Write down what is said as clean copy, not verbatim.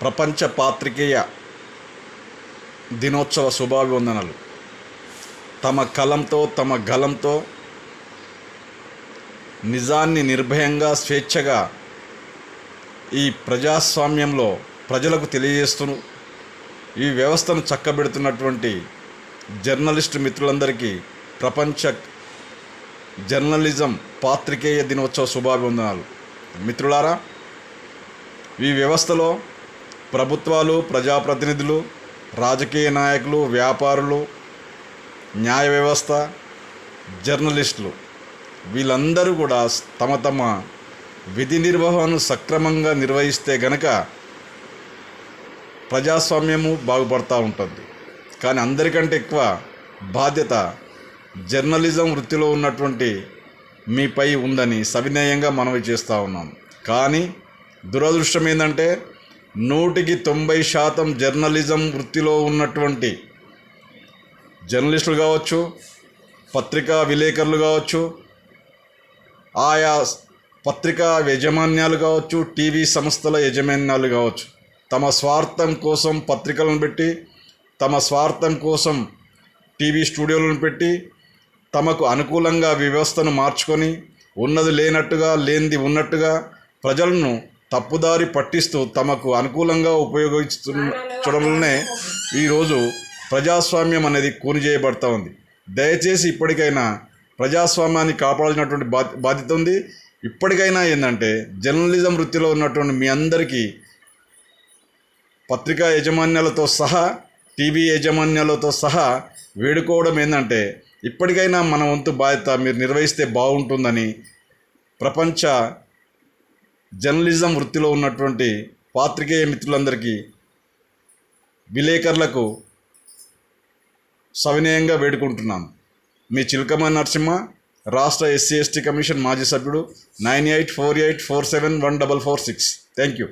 ప్రపంచ పాత్రికేయ దినోత్సవ శుభాభివందనలు. తమ కలంతో తమ గలంతో నిజాన్ని నిర్భయంగా స్వేచ్ఛగా ఈ ప్రజాస్వామ్యంలో ప్రజలకు తెలియజేస్తూ ఈ వ్యవస్థను చక్కబెడుతున్నటువంటి జర్నలిస్టు మిత్రులందరికీ ప్రపంచ జర్నలిజం పాత్రికేయ దినోత్సవ శుభాభివందనాలు. మిత్రులారా, ఈ వ్యవస్థలో ప్రభుత్వాలు, ప్రజాప్రతినిధులు, రాజకీయ నాయకులు, వ్యాపారులు, న్యాయ వ్యవస్థ, జర్నలిస్టులు వీళ్ళందరూ కూడా తమ తమ విధి నిర్వహణను సక్రమంగా నిర్వహిస్తే గనక ప్రజాస్వామ్యము బాగుపడుతూ ఉంటుంది. కానీ అందరికంటే ఎక్కువ బాధ్యత జర్నలిజం వృత్తిలో ఉన్నటువంటి మీపై ఉందని సవినయంగా మనవి చేస్తూ ఉన్నాం. కానీ దురదృష్టం ఏంటంటే 100% జర్నలిజం వృత్తిలో ఉన్నటువంటి జర్నలిస్టులు కావచ్చు, పత్రికా విలేకరులు కావచ్చు, ఆయా పత్రికా యజమాన్యాలు కావచ్చు, టీవీ సంస్థల యజమాన్యాలు కావచ్చు, తమ స్వార్థం కోసం పత్రికలను పెట్టి, తమ స్వార్థం కోసం టీవీ స్టూడియోలను పెట్టి, తమకు అనుకూలంగా వ్యవస్థను మార్చుకొని ఉన్నది లేనట్టుగా, లేనిది ఉన్నట్టుగా ప్రజలను తప్పుదారి పట్టిస్తూ తమకు అనుకూలంగా ఉపయోగించడంలోనే ఈరోజు ప్రజాస్వామ్యం అనేది కూని చేయబడుతూ ఉంది. దయచేసి ఇప్పటికైనా ప్రజాస్వామ్యాన్ని కాపాడాల్సినటువంటి బాధ్యత ఉంది. ఇప్పటికైనా ఏంటంటే జర్నలిజం వృత్తిలో ఉన్నటువంటి మీ అందరికీ పత్రికా యజమాన్యాలతో సహా, టీవీ యజమాన్యాలతో సహా వేడుకోవడం ఏంటంటే ఇప్పటికైనా మన వంతు బాధ్యత మీరు నిర్వహిస్తే బాగుంటుందని ప్రపంచ జర్నలిజం వృత్తిలో ఉన్నటువంటి పాత్రికేయ మిత్రులందరికీ, విలేకరులకు సవినయంగా వేడుకుంటున్నాను. మీ చిలకమ్మ నరసింహ, రాష్ట్ర SC ST కమిషన్ మాజీ సభ్యుడు, 9848471446. Thank you.